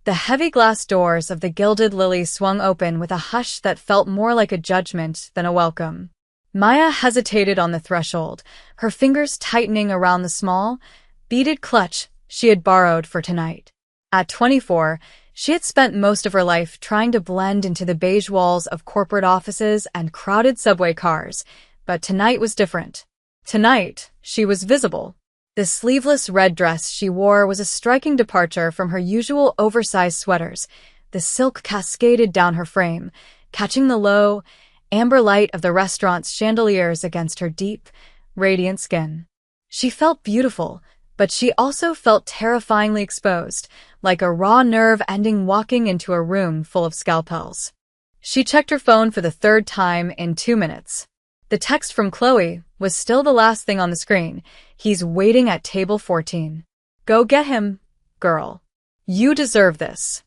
The heavy glass doors of the Gilded Lily swung open with a hush that felt more like a judgment than a welcome. Maya hesitated on the threshold, her fingers tightening around the small, beaded clutch she had borrowed for tonight. At 24, she had spent most of her life trying to blend into the beige walls of corporate offices and crowded subway cars, but tonight was different. Tonight, she was visible. The sleeveless red dress she wore was a striking departure from her usual oversized sweaters. The silk cascaded down her frame, catching the low, amber light of the restaurant's chandeliers against her deep, radiant skin. She felt beautiful, but she also felt terrifyingly exposed, like a raw nerve ending walking into a room full of scalpels. She checked her phone for the third time in 2 minutes. The text from Chloe was still the last thing on the screen. He's waiting at table 14. Go get him, girl. You deserve this.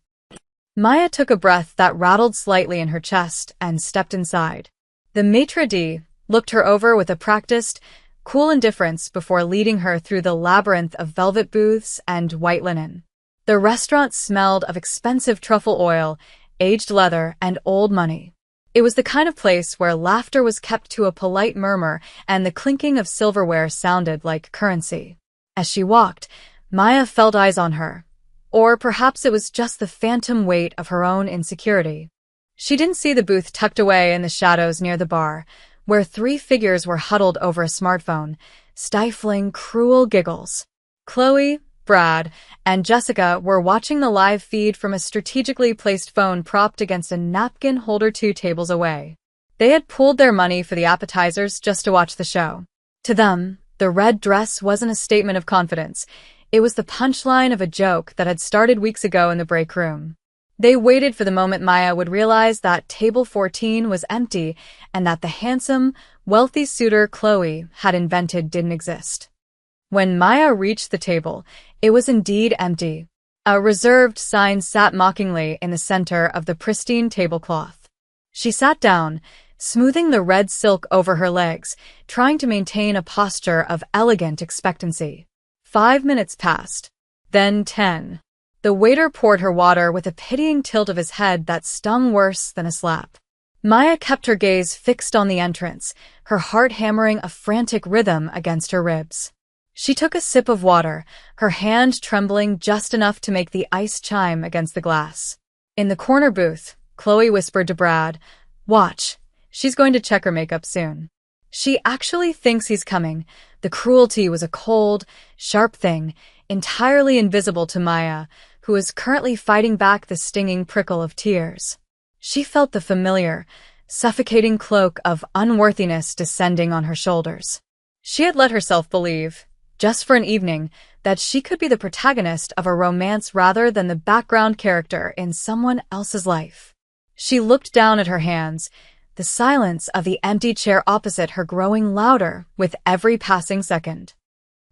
Maya took a breath that rattled slightly in her chest and stepped inside. The maitre d' looked her over with a practiced, cool indifference before leading her through the labyrinth of velvet booths and white linen. The restaurant smelled of expensive truffle oil, aged leather, and old money. It was the kind of place where laughter was kept to a polite murmur and the clinking of silverware sounded like currency. As she walked, Maya felt eyes on her. Or perhaps it was just the phantom weight of her own insecurity. She didn't see the booth tucked away in the shadows near the bar, where 3 figures were huddled over a smartphone, stifling cruel giggles. Chloe, Brad, and Jessica were watching the live feed from a strategically placed phone propped against a napkin holder 2 tables away. They had pooled their money for the appetizers just to watch the show. To them, the red dress wasn't a statement of confidence. It was the punchline of a joke that had started weeks ago in the break room. They waited for the moment Maya would realize that table 14 was empty and that the handsome, wealthy suitor Chloe had invented didn't exist. When Maya reached the table, it was indeed empty. A reserved sign sat mockingly in the center of the pristine tablecloth. She sat down, smoothing the red silk over her legs, trying to maintain a posture of elegant expectancy. 5 minutes passed. Then 10. The waiter poured her water with a pitying tilt of his head that stung worse than a slap. Maya kept her gaze fixed on the entrance, her heart hammering a frantic rhythm against her ribs. She took a sip of water, her hand trembling just enough to make the ice chime against the glass. In the corner booth, Chloe whispered to Brad, "Watch, she's going to check her makeup soon." She actually thinks he's coming. The cruelty was a cold, sharp thing, entirely invisible to Maya, who was currently fighting back the stinging prickle of tears. She felt the familiar, suffocating cloak of unworthiness descending on her shoulders. She had let herself believe, just for an evening, that she could be the protagonist of a romance rather than the background character in someone else's life. She looked down at her hands, the silence of the empty chair opposite her growing louder with every passing second.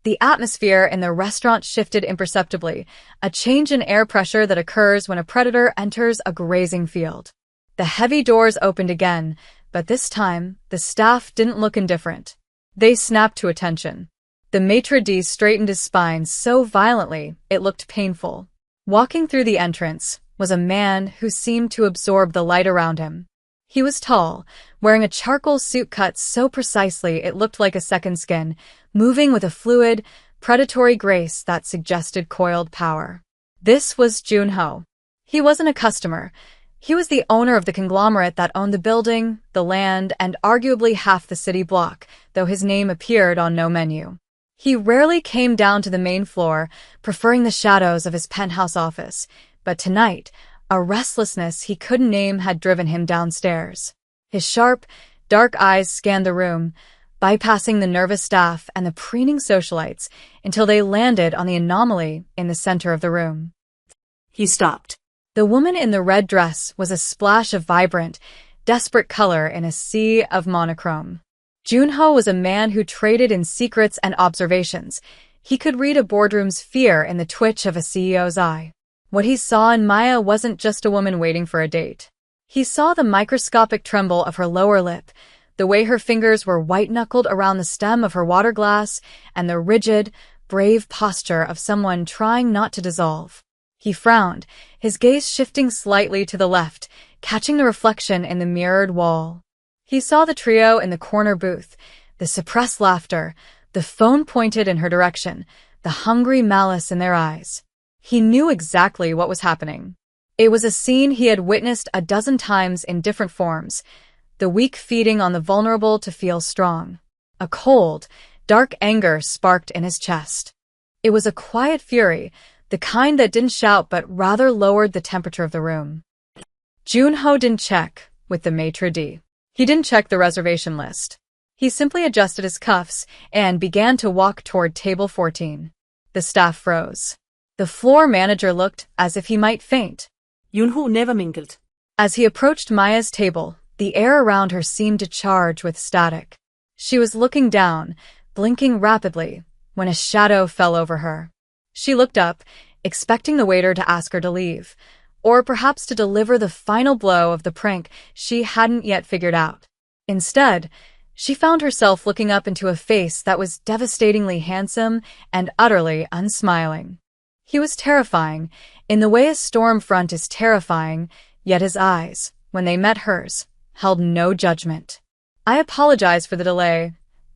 The atmosphere in the restaurant shifted imperceptibly, a change in air pressure that occurs when a predator enters a grazing field. The heavy doors opened again, but this time, the staff didn't look indifferent. They snapped to attention. The maitre d' straightened his spine so violently it looked painful. Walking through the entrance was a man who seemed to absorb the light around him. He was tall, wearing a charcoal suit cut so precisely it looked like a second skin, moving with a fluid, predatory grace that suggested coiled power. This was Junho. He wasn't a customer. He was the owner of the conglomerate that owned the building, the land, and arguably half the city block, though his name appeared on no menu. He rarely came down to the main floor, preferring the shadows of his penthouse office, but tonight, a restlessness he couldn't name had driven him downstairs. His sharp, dark eyes scanned the room, bypassing the nervous staff and the preening socialites until they landed on the anomaly in the center of the room. He stopped. The woman in the red dress was a splash of vibrant, desperate color in a sea of monochrome. Junho was a man who traded in secrets and observations. He could read a boardroom's fear in the twitch of a CEO's eye. What he saw in Maya wasn't just a woman waiting for a date. He saw the microscopic tremble of her lower lip, the way her fingers were white-knuckled around the stem of her water glass, and the rigid, brave posture of someone trying not to dissolve. He frowned, his gaze shifting slightly to the left, catching the reflection in the mirrored wall. He saw the trio in the corner booth, the suppressed laughter, the phone pointed in her direction, the hungry malice in their eyes. He knew exactly what was happening. It was a scene he had witnessed a dozen times in different forms, the weak feeding on the vulnerable to feel strong. A cold, dark anger sparked in his chest. It was a quiet fury, the kind that didn't shout but rather lowered the temperature of the room. Junho didn't check with the maitre d'. He didn't check the reservation list. He simply adjusted his cuffs and began to walk toward table 14. The staff froze. The floor manager looked as if he might faint. Junho never mingled. As he approached Maya's table, the air around her seemed to charge with static. She was looking down, blinking rapidly, when a shadow fell over her. She looked up, expecting the waiter to ask her to leave, or perhaps to deliver the final blow of the prank she hadn't yet figured out. Instead, she found herself looking up into a face that was devastatingly handsome and utterly unsmiling. He was terrifying, in the way a storm front is terrifying, yet his eyes, when they met hers, held no judgment. "I apologize for the delay,"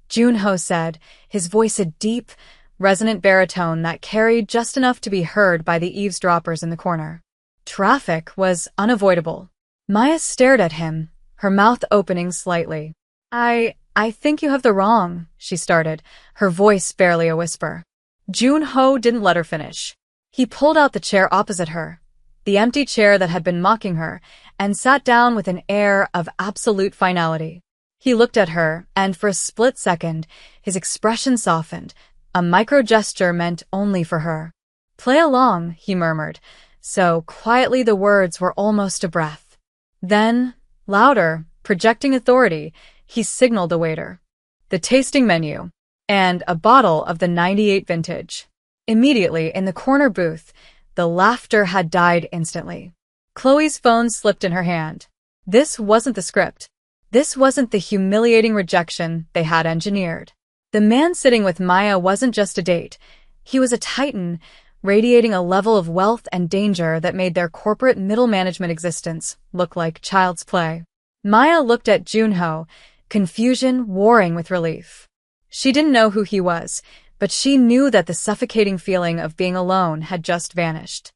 Junho said, his voice a deep, resonant baritone that carried just enough to be heard by the eavesdroppers in the corner. Traffic was unavoidable. Maya stared at him, her mouth opening slightly. I think you have the wrong," she started, her voice barely a whisper. Junho didn't let her finish. He pulled out the chair opposite her, the empty chair that had been mocking her, and sat down with an air of absolute finality. He looked at her, and for a split second, his expression softened, a micro-gesture meant only for her. "Play along," he murmured, so quietly the words were almost a breath. Then, louder, projecting authority, he signaled the waiter. "The tasting menu," and a bottle of the '98 vintage. Immediately, in the corner booth, the laughter had died instantly. Chloe's phone slipped in her hand. This wasn't the script. This wasn't the humiliating rejection they had engineered. The man sitting with Maya wasn't just a date. He was a titan, radiating a level of wealth and danger that made their corporate middle management existence look like child's play. Maya looked at Junho, confusion warring with relief. She didn't know who he was, but she knew that the suffocating feeling of being alone had just vanished.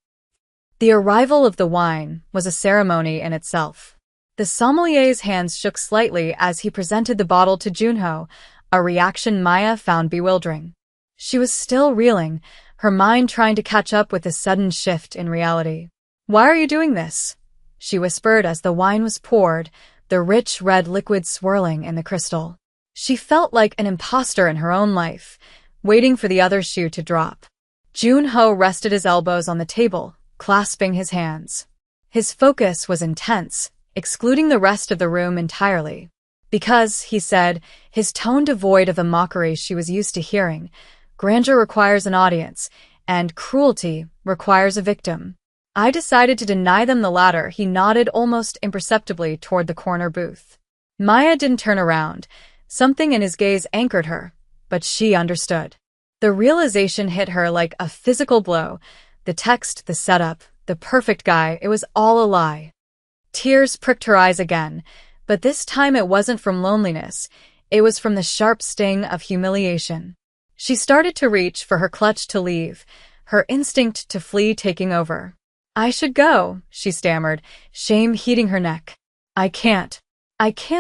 The arrival of the wine was a ceremony in itself. The sommelier's hands shook slightly as he presented the bottle to Junho, a reaction Maya found bewildering. She was still reeling, her mind trying to catch up with the sudden shift in reality. "Why are you doing this?" she whispered as the wine was poured, the rich red liquid swirling in the crystal. She felt like an imposter in her own life, waiting for the other shoe to drop. Junho rested his elbows on the table, clasping his hands. His focus was intense, excluding the rest of the room entirely. Because, he said, his tone devoid of the mockery she was used to hearing, grandeur requires an audience, and cruelty requires a victim. "I decided to deny them the latter," he nodded almost imperceptibly toward the corner booth. Maya didn't turn around. Something in his gaze anchored her, but she understood. The realization hit her like a physical blow. The text, the setup, the perfect guy, it was all a lie. Tears pricked her eyes again, but this time it wasn't from loneliness. It was from the sharp sting of humiliation. She started to reach for her clutch to leave, her instinct to flee taking over. "I should go," she stammered, shame heating her neck. I can't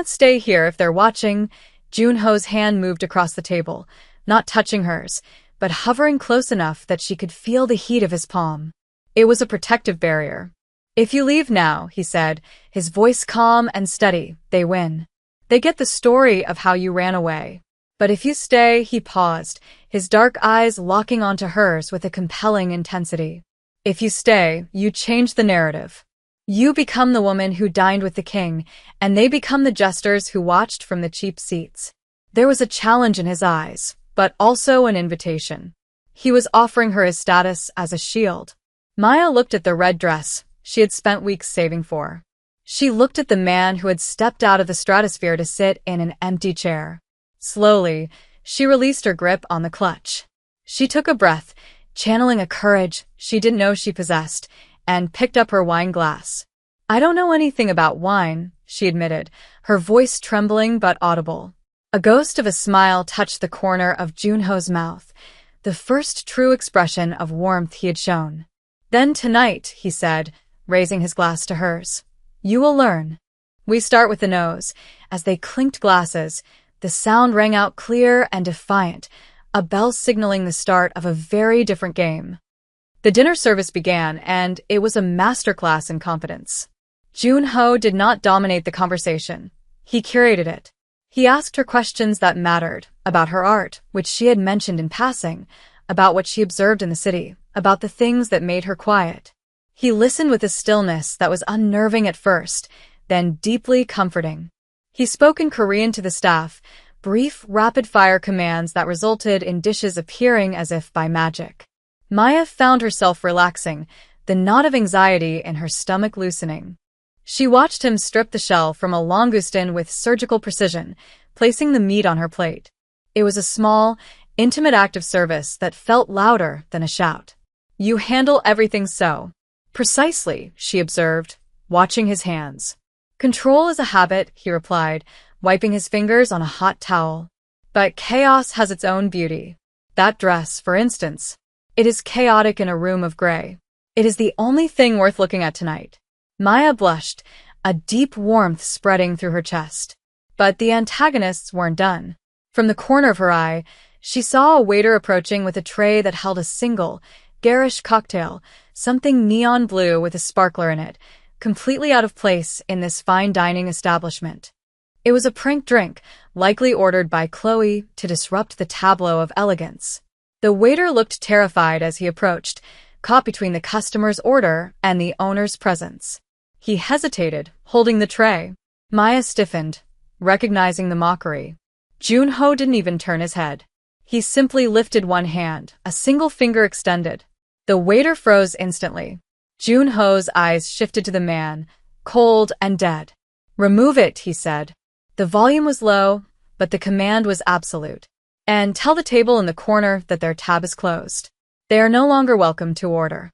stay here if they're watching." Junho's hand moved across the table, not touching hers, but hovering close enough that she could feel the heat of his palm. It was a protective barrier. "If you leave now," he said, his voice calm and steady, "they win. They get the story of how you ran away. But if you stay," he paused, his dark eyes locking onto hers with a compelling intensity. "If you stay, you change the narrative. You become the woman who dined with the king, and they become the jesters who watched from the cheap seats." There was a challenge in his eyes, but also an invitation. He was offering her his status as a shield. Maya looked at the red dress she had spent weeks saving for. She looked at the man who had stepped out of the stratosphere to sit in an empty chair. Slowly, she released her grip on the clutch. She took a breath, channeling a courage she didn't know she possessed, and picked up her wine glass. "I don't know anything about wine," she admitted, her voice trembling but audible. A ghost of a smile touched the corner of Junho's mouth, the first true expression of warmth he had shown. "Then tonight," he said, raising his glass to hers, "you will learn. We start with the nose." As they clinked glasses, the sound rang out clear and defiant, a bell signaling the start of a very different game. The dinner service began, and it was a masterclass in confidence. Junho did not dominate the conversation. He curated it. He asked her questions that mattered, about her art, which she had mentioned in passing, about what she observed in the city, about the things that made her quiet. He listened with a stillness that was unnerving at first, then deeply comforting. He spoke in Korean to the staff, brief, rapid-fire commands that resulted in dishes appearing as if by magic. Maya found herself relaxing, the knot of anxiety in her stomach loosening. She watched him strip the shell from a langoustine with surgical precision, placing the meat on her plate. It was a small, intimate act of service that felt louder than a shout. "You handle everything so precisely," she observed, watching his hands. "Control is a habit," he replied, wiping his fingers on a hot towel. "But chaos has its own beauty. That dress, for instance. It is chaotic in a room of gray. It is the only thing worth looking at tonight." Maya blushed, a deep warmth spreading through her chest. But the antagonists weren't done. From the corner of her eye, she saw a waiter approaching with a tray that held a single, garish cocktail, something neon blue with a sparkler in it, completely out of place in this fine dining establishment. It was a prank drink, likely ordered by Chloe to disrupt the tableau of elegance. The waiter looked terrified as he approached, caught between the customer's order and the owner's presence. He hesitated, holding the tray. Maya stiffened, recognizing the mockery. Junho didn't even turn his head. He simply lifted one hand, a single finger extended. The waiter froze instantly. Junho's eyes shifted to the man, cold and dead. "Remove it," he said. The volume was low, but the command was absolute. "And tell the table in the corner that their tab is closed. They are no longer welcome to order."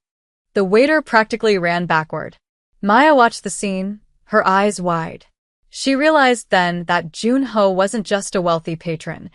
The waiter practically ran backward. Maya watched the scene, her eyes wide. She realized then that Junho wasn't just a wealthy patron.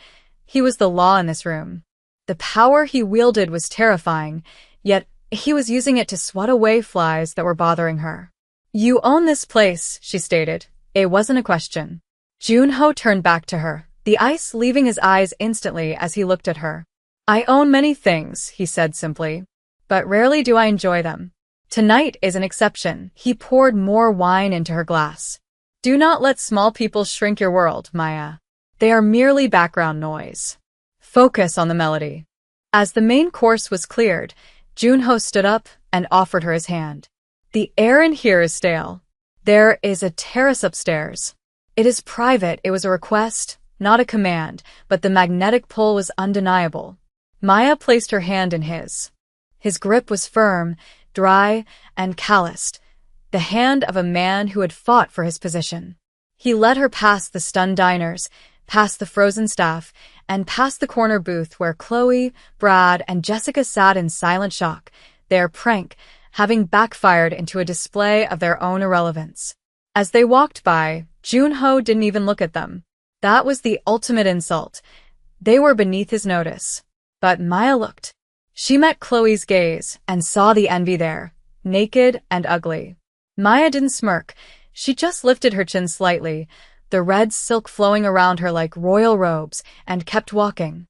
He was the law in this room. The power he wielded was terrifying, yet he was using it to swat away flies that were bothering her. "You own this place," she stated. It wasn't a question. Junho turned back to her, the ice leaving his eyes instantly as he looked at her. "I own many things," he said simply, "but rarely do I enjoy them. Tonight is an exception." He poured more wine into her glass. "Do not let small people shrink your world, Maya. They are merely background noise. Focus on the melody." As the main course was cleared, Junho stood up and offered her his hand. "The air in here is stale. There is a terrace upstairs. It is private." It was a request, not a command, but the magnetic pull was undeniable. Maya placed her hand in his. His grip was firm, dry, and calloused, the hand of a man who had fought for his position. He led her past the stunned diners, past the frozen staff, and past the corner booth where Chloe, Brad, and Jessica sat in silent shock, their prank having backfired into a display of their own irrelevance. As they walked by, Junho didn't even look at them. That was the ultimate insult. They were beneath his notice. But Maya looked. She met Chloe's gaze and saw the envy there, naked and ugly. Maya didn't smirk. She just lifted her chin slightly, the red silk flowing around her like royal robes, and kept walking.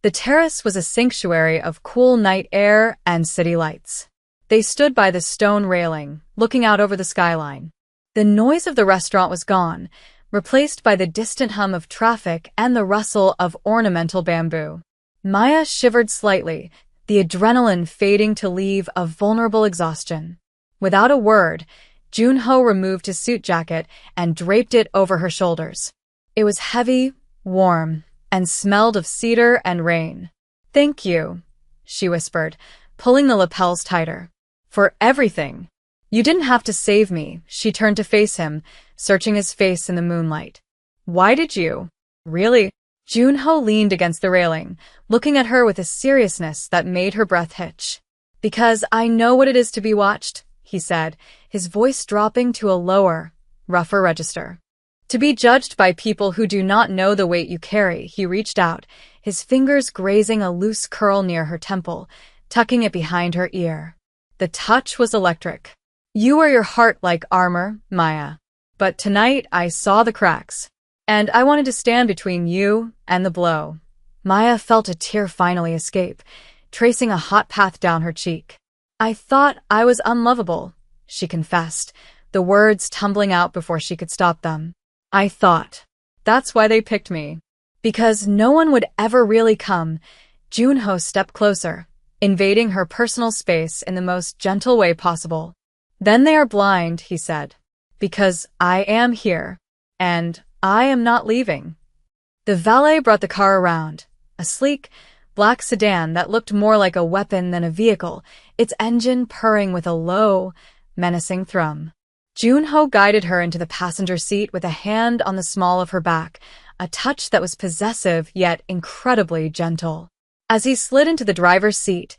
The terrace was a sanctuary of cool night air and city lights. They stood by the stone railing, looking out over the skyline. The noise of the restaurant was gone, replaced by the distant hum of traffic and the rustle of ornamental bamboo. Maya shivered slightly, the adrenaline fading to leave a vulnerable exhaustion. Without a word, Junho removed his suit jacket and draped it over her shoulders. It was heavy, warm, and smelled of cedar and rain. "Thank you," she whispered, pulling the lapels tighter. "For everything. You didn't have to save me." She turned to face him, searching his face in the moonlight. "Why did you? Really?" Junho leaned against the railing, looking at her with a seriousness that made her breath hitch. "Because I know what it is to be watched," he said, his voice dropping to a lower, rougher register. "To be judged by people who do not know the weight you carry." He reached out, his fingers grazing a loose curl near her temple, tucking it behind her ear. The touch was electric. "You wear your heart like armor, Maya. But tonight I saw the cracks. And I wanted to stand between you and the blow." Maya felt a tear finally escape, tracing a hot path down her cheek. "I thought I was unlovable," she confessed, the words tumbling out before she could stop them. "I thought. That's why they picked me. Because no one would ever really come." Junho stepped closer, invading her personal space in the most gentle way possible. "Then they are blind," he said. "Because I am here. And I am not leaving." The valet brought the car around, a sleek, black sedan that looked more like a weapon than a vehicle, its engine purring with a low, menacing thrum. Junho guided her into the passenger seat with a hand on the small of her back, a touch that was possessive yet incredibly gentle. As he slid into the driver's seat,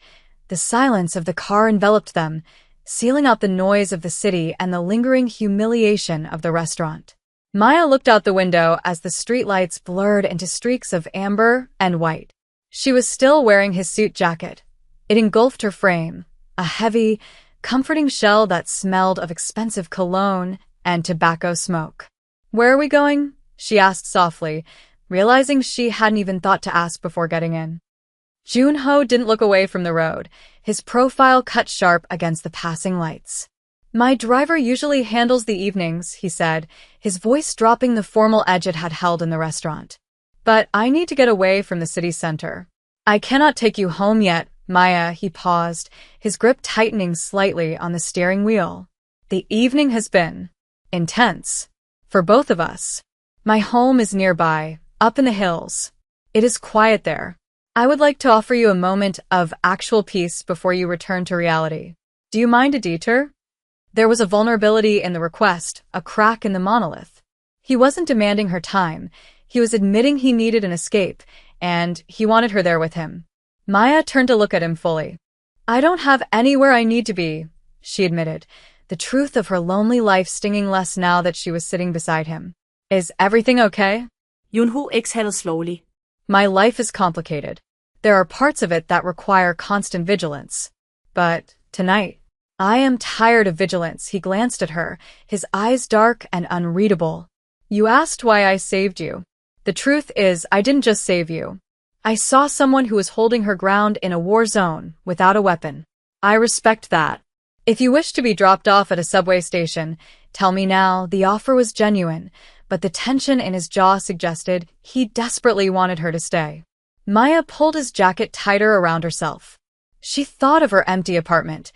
the silence of the car enveloped them, sealing out the noise of the city and the lingering humiliation of the restaurant. Maya looked out the window as the streetlights blurred into streaks of amber and white. She was still wearing his suit jacket. It engulfed her frame, a heavy, comforting shell that smelled of expensive cologne and tobacco smoke. "Where are we going?" she asked softly, realizing she hadn't even thought to ask before getting in. Junho didn't look away from the road, his profile cut sharp against the passing lights. "My driver usually handles the evenings," he said, his voice dropping the formal edge it had held in the restaurant. "But I need to get away from the city center. I cannot take you home yet, Maya." He paused, his grip tightening slightly on the steering wheel. "The evening has been intense. For both of us. My home is nearby, up in the hills. It is quiet there. I would like to offer you a moment of actual peace before you return to reality. Do you mind a detour?" There was a vulnerability in the request, a crack in the monolith. He wasn't demanding her time. He was admitting he needed an escape, and he wanted her there with him. Maya turned to look at him fully. "I don't have anywhere I need to be," she admitted, the truth of her lonely life stinging less now that she was sitting beside him. "Is everything okay?" Junho exhaled slowly. "My life is complicated. There are parts of it that require constant vigilance. But tonight, I am tired of vigilance." He glanced at her, his eyes dark and unreadable. "You asked why I saved you. The truth is, I didn't just save you. I saw someone who was holding her ground in a war zone, without a weapon. I respect that. If you wish to be dropped off at a subway station, tell me now." The offer was genuine, but the tension in his jaw suggested he desperately wanted her to stay. Maya pulled his jacket tighter around herself. She thought of her empty apartment,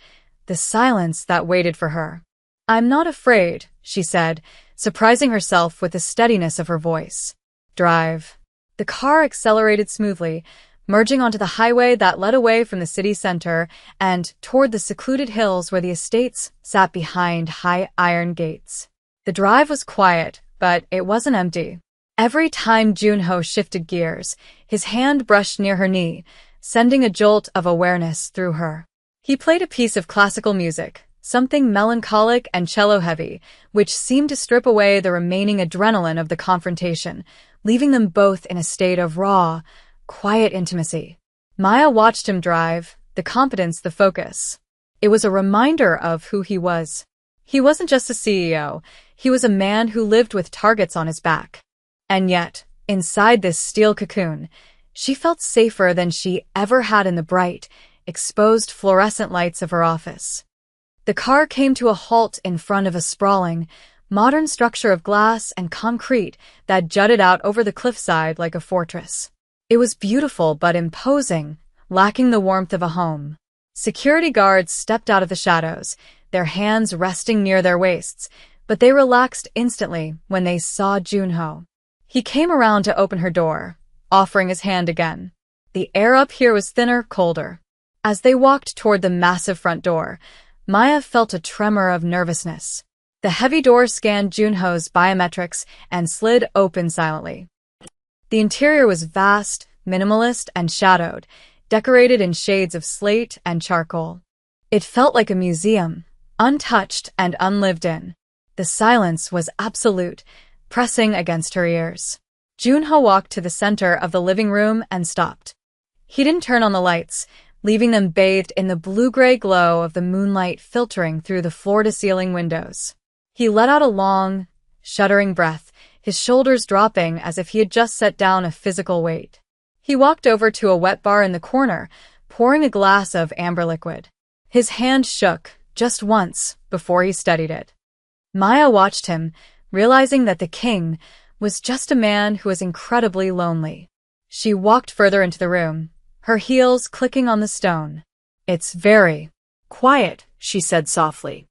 the silence that waited for her. "I'm not afraid," she said, surprising herself with the steadiness of her voice. "Drive." The car accelerated smoothly, merging onto the highway that led away from the city center and toward the secluded hills where the estates sat behind high iron gates. The drive was quiet, but it wasn't empty. Every time Junho shifted gears, his hand brushed near her knee, sending a jolt of awareness through her. He played a piece of classical music, something melancholic and cello-heavy, which seemed to strip away the remaining adrenaline of the confrontation, leaving them both in a state of raw, quiet intimacy. Maya watched him drive, the confidence, the focus. It was a reminder of who he was. He wasn't just a CEO, he was a man who lived with targets on his back. And yet, inside this steel cocoon, she felt safer than she ever had in the bright, exposed fluorescent lights of her office. The car came to a halt in front of a sprawling, modern structure of glass and concrete that jutted out over the cliffside like a fortress. It was beautiful but imposing, lacking the warmth of a home. Security guards stepped out of the shadows, their hands resting near their waists, but they relaxed instantly when they saw Junho. He came around to open her door, offering his hand again. The air up here was thinner, colder. As they walked toward the massive front door, Maya felt a tremor of nervousness. The heavy door scanned Junho's biometrics and slid open silently. The interior was vast, minimalist, and shadowed, decorated in shades of slate and charcoal. It felt like a museum, untouched and unlived in. The silence was absolute, pressing against her ears. Junho walked to the center of the living room and stopped. He didn't turn on the lights, leaving them bathed in the blue-gray glow of the moonlight filtering through the floor-to-ceiling windows. He let out a long, shuddering breath, his shoulders dropping as if he had just set down a physical weight. He walked over to a wet bar in the corner, pouring a glass of amber liquid. His hand shook, just once, before he steadied it. Maya watched him, realizing that the king was just a man who was incredibly lonely. She walked further into the room, her heels clicking on the stone. "It's very Quiet, she said softly.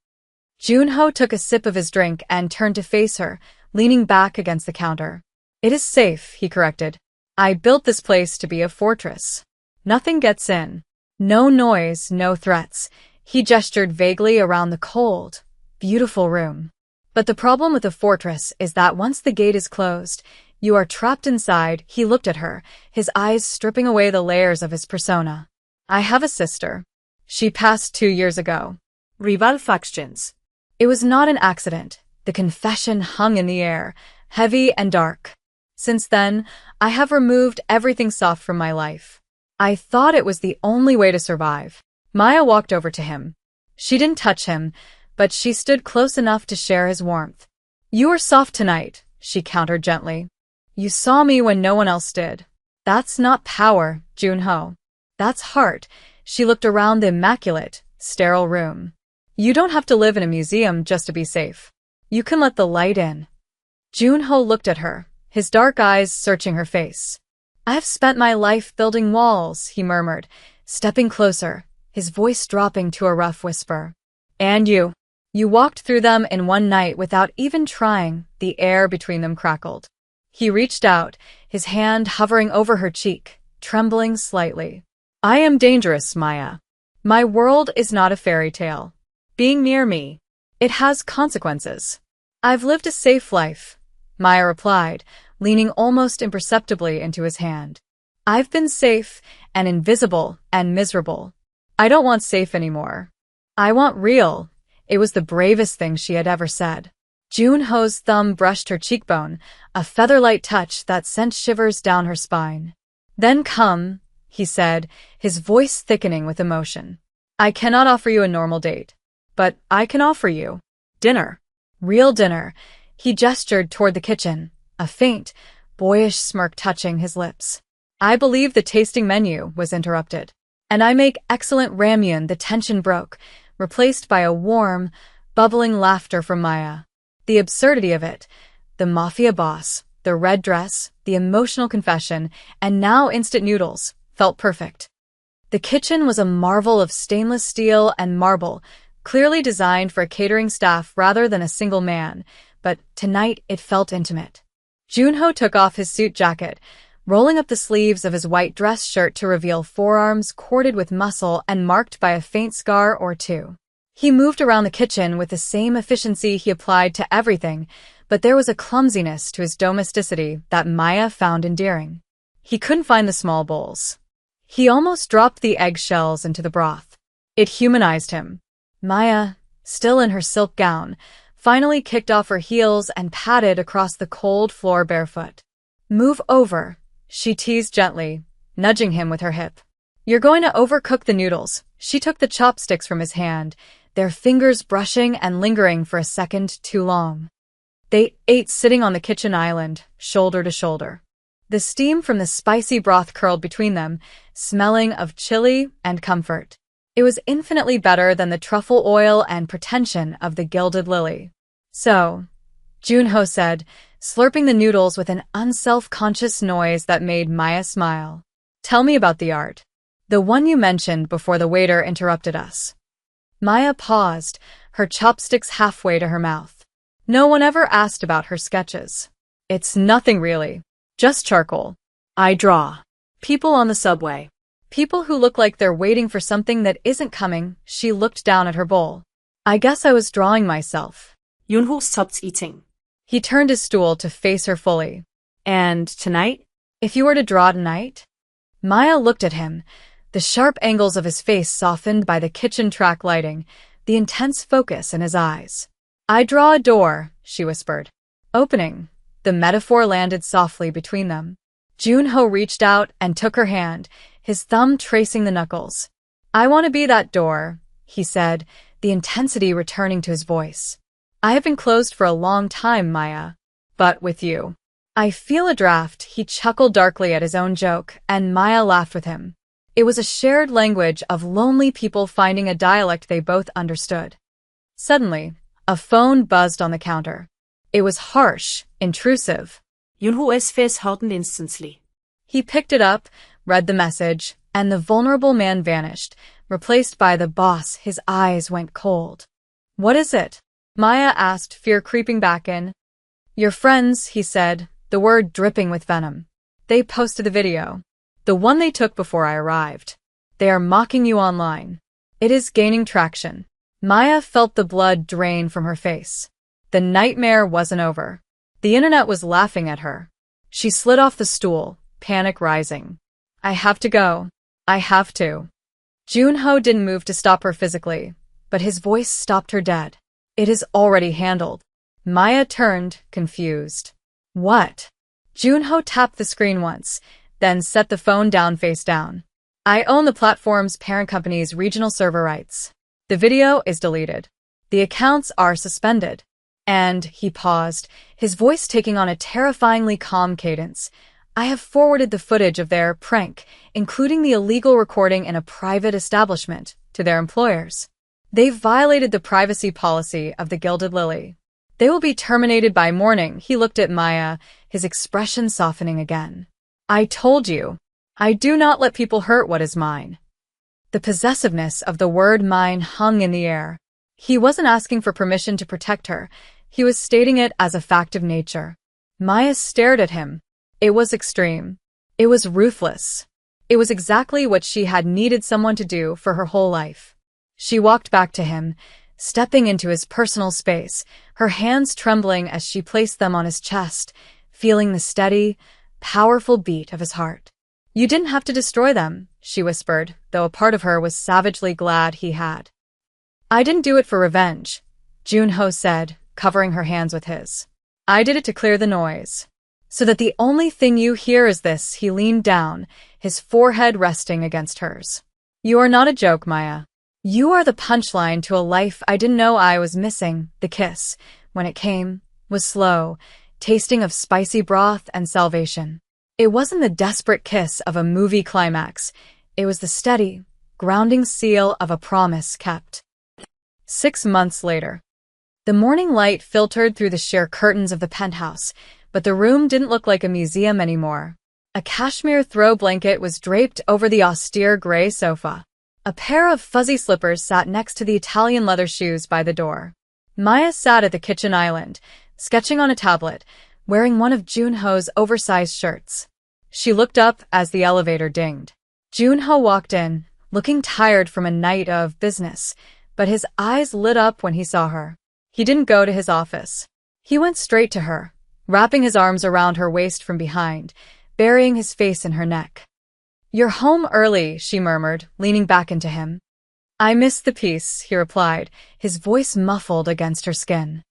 Junho took a sip of his drink and turned to face her, leaning back against the counter. "It is safe," he corrected. "I built this place to be a fortress. Nothing gets in. No noise, no threats." He gestured vaguely around the cold, beautiful room. "But the problem with a fortress is that once the gate is closed, you are trapped inside." He looked at her, his eyes stripping away the layers of his persona. "I have a sister. She passed 2 years ago." Rival factions. It was not an accident. The confession hung in the air, heavy and dark. "Since then, I have removed everything soft from my life. I thought it was the only way to survive." Maya walked over to him. She didn't touch him, but she stood close enough to share his warmth. "You are soft tonight," she countered gently. "You saw me when no one else did. That's not power, Junho. That's heart." She looked around the immaculate, sterile room. "You don't have to live in a museum just to be safe. You can let the light in." Junho looked at her, his dark eyes searching her face. "I have spent my life building walls," he murmured, stepping closer, his voice dropping to a rough whisper. "And you? You walked through them in one night without even trying." The air between them crackled. He reached out, his hand hovering over her cheek, trembling slightly. "I am dangerous, Maya. My world is not a fairy tale. Being near me, it has consequences." "I've lived a safe life," Maya replied, leaning almost imperceptibly into his hand. "I've been safe and invisible and miserable. I don't want safe anymore. I want real." It was the bravest thing she had ever said. Junho's thumb brushed her cheekbone, a feather-light touch that sent shivers down her spine. "Then come," he said, his voice thickening with emotion. "I cannot offer you a normal date, but I can offer you dinner. Real dinner." He gestured toward the kitchen, a faint, boyish smirk touching his lips. "I believe the tasting menu was interrupted. And I make excellent ramyun." The tension broke, replaced by a warm, bubbling laughter from Maya. The absurdity of it, the Mafia boss, the red dress, the emotional confession, and now instant noodles, felt perfect. The kitchen was a marvel of stainless steel and marble, clearly designed for a catering staff rather than a single man, but tonight it felt intimate. Junho took off his suit jacket, rolling up the sleeves of his white dress shirt to reveal forearms corded with muscle and marked by a faint scar or two. He moved around the kitchen with the same efficiency he applied to everything, but there was a clumsiness to his domesticity that Maya found endearing. He couldn't find the small bowls. He almost dropped the eggshells into the broth. It humanized him. Maya, still in her silk gown, finally kicked off her heels and padded across the cold floor barefoot. "Move over," she teased gently, nudging him with her hip. "You're going to overcook the noodles." She took the chopsticks from his hand, their fingers brushing and lingering for a second too long. They ate sitting on the kitchen island, shoulder to shoulder. The steam from the spicy broth curled between them, smelling of chili and comfort. It was infinitely better than the truffle oil and pretension of the gilded lily. "So," Junho said, slurping the noodles with an unself-conscious noise that made Maya smile. "Tell me about the art. The one you mentioned before the waiter interrupted us." Maya paused, her chopsticks halfway to her mouth. "No one ever asked about her sketches. It's nothing really. Just charcoal. I draw people on the subway. People who look like they're waiting for something that isn't coming." She looked down at her bowl. "I guess I was drawing myself." Junho stopped eating. He turned his stool to face her fully. "And tonight?" If you were to draw tonight? Maya looked at him, the sharp angles of his face softened by the kitchen track lighting, the intense focus in his eyes. I draw a door, she whispered. Opening. The metaphor landed softly between them. Junho reached out and took her hand, his thumb tracing the knuckles. I want to be that door, he said, the intensity returning to his voice. I have been closed for a long time, Maya. But with you. I feel a draft, he chuckled darkly at his own joke, and Maya laughed with him. It was a shared language of lonely people finding a dialect they both understood. Suddenly, a phone buzzed on the counter. It was harsh, intrusive. Junho's face hardened instantly. He picked it up, read the message, and the vulnerable man vanished, replaced by the boss. His eyes went cold. What is it? Maya asked, fear creeping back in. Your friends, he said, the word dripping with venom. They posted the video. The one they took before I arrived. They are mocking you online. It is gaining traction. Maya felt the blood drain from her face. The nightmare wasn't over. The internet was laughing at her. She slid off the stool, panic rising. I have to go. I have to. Junho didn't move to stop her physically, but his voice stopped her dead. It is already handled. Maya turned, confused. What? Junho tapped the screen once, then set the phone down face down. I own the platform's parent company's regional server rights. The video is deleted. The accounts are suspended. And, he paused, his voice taking on a terrifyingly calm cadence, I have forwarded the footage of their prank, including the illegal recording in a private establishment, to their employers. They've violated the privacy policy of the Gilded Lily. They will be terminated by morning. He looked at Maya, his expression softening again. I told you. I do not let people hurt what is mine. The possessiveness of the word mine hung in the air. He wasn't asking for permission to protect her. He was stating it as a fact of nature. Maya stared at him. It was extreme. It was ruthless. It was exactly what she had needed someone to do for her whole life. She walked back to him, stepping into his personal space, her hands trembling as she placed them on his chest, feeling the steady, powerful beat of his heart. You didn't have to destroy them, she whispered, though a part of her was savagely glad he had. I didn't do it for revenge, Junho said, covering her hands with his. I did it to clear the noise. So that the only thing you hear is this. He leaned down, his forehead resting against hers. You are not a joke, Maya. You are the punchline to a life I didn't know I was missing. The kiss, when it came, was slow, tasting of spicy broth and salvation. It wasn't the desperate kiss of a movie climax. It was the steady, grounding seal of a promise kept. 6 months later. The morning light filtered through the sheer curtains of the penthouse, but the room didn't look like a museum anymore. A cashmere throw blanket was draped over the austere gray sofa. A pair of fuzzy slippers sat next to the Italian leather shoes by the door. Maya sat at the kitchen island, sketching on a tablet, wearing one of Junho's oversized shirts. She looked up as the elevator dinged. Junho walked in, looking tired from a night of business, but his eyes lit up when he saw her. He didn't go to his office. He went straight to her, wrapping his arms around her waist from behind, burying his face in her neck. You're home early, she murmured, leaning back into him. I missed the piece, he replied, his voice muffled against her skin.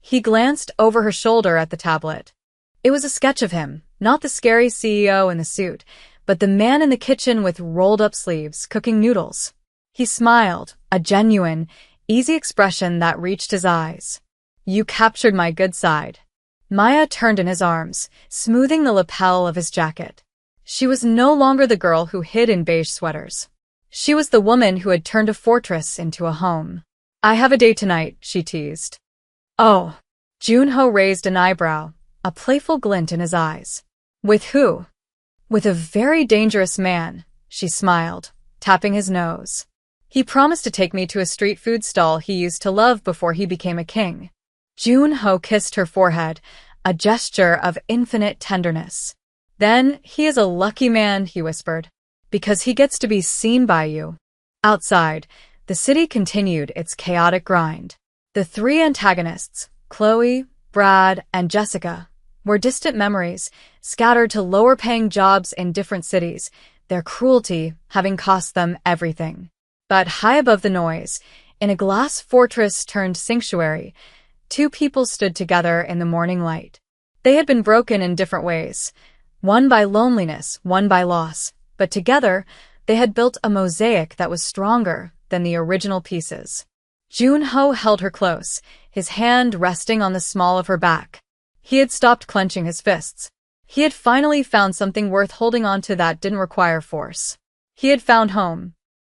He glanced over her shoulder at the tablet. It was a sketch of him, not the scary CEO in the suit, but the man in the kitchen with rolled-up sleeves, cooking noodles. He smiled, a genuine, easy expression that reached his eyes. You captured my good side. Maya turned in his arms, smoothing the lapel of his jacket. She was no longer the girl who hid in beige sweaters. She was the woman who had turned a fortress into a home. I have a date tonight, she teased. Oh. Junho raised an eyebrow, a playful glint in his eyes. With who? With a very dangerous man, she smiled, tapping his nose. He promised to take me to a street food stall he used to love before he became a king. Junho kissed her forehead, a gesture of infinite tenderness. Then, he is a lucky man, he whispered, because he gets to be seen by you. Outside, the city continued its chaotic grind. The three antagonists, Chloe, Brad, and Jessica, were distant memories, scattered to lower-paying jobs in different cities, their cruelty having cost them everything. But high above the noise, in a glass fortress turned sanctuary, two people stood together in the morning light. They had been broken in different ways, one by loneliness, one by loss, but together they had built a mosaic that was stronger than the original pieces. Junho held her close, his hand resting on the small of her back. He had stopped clenching his fists. He had finally found something worth holding on to that didn't require force. He had found home,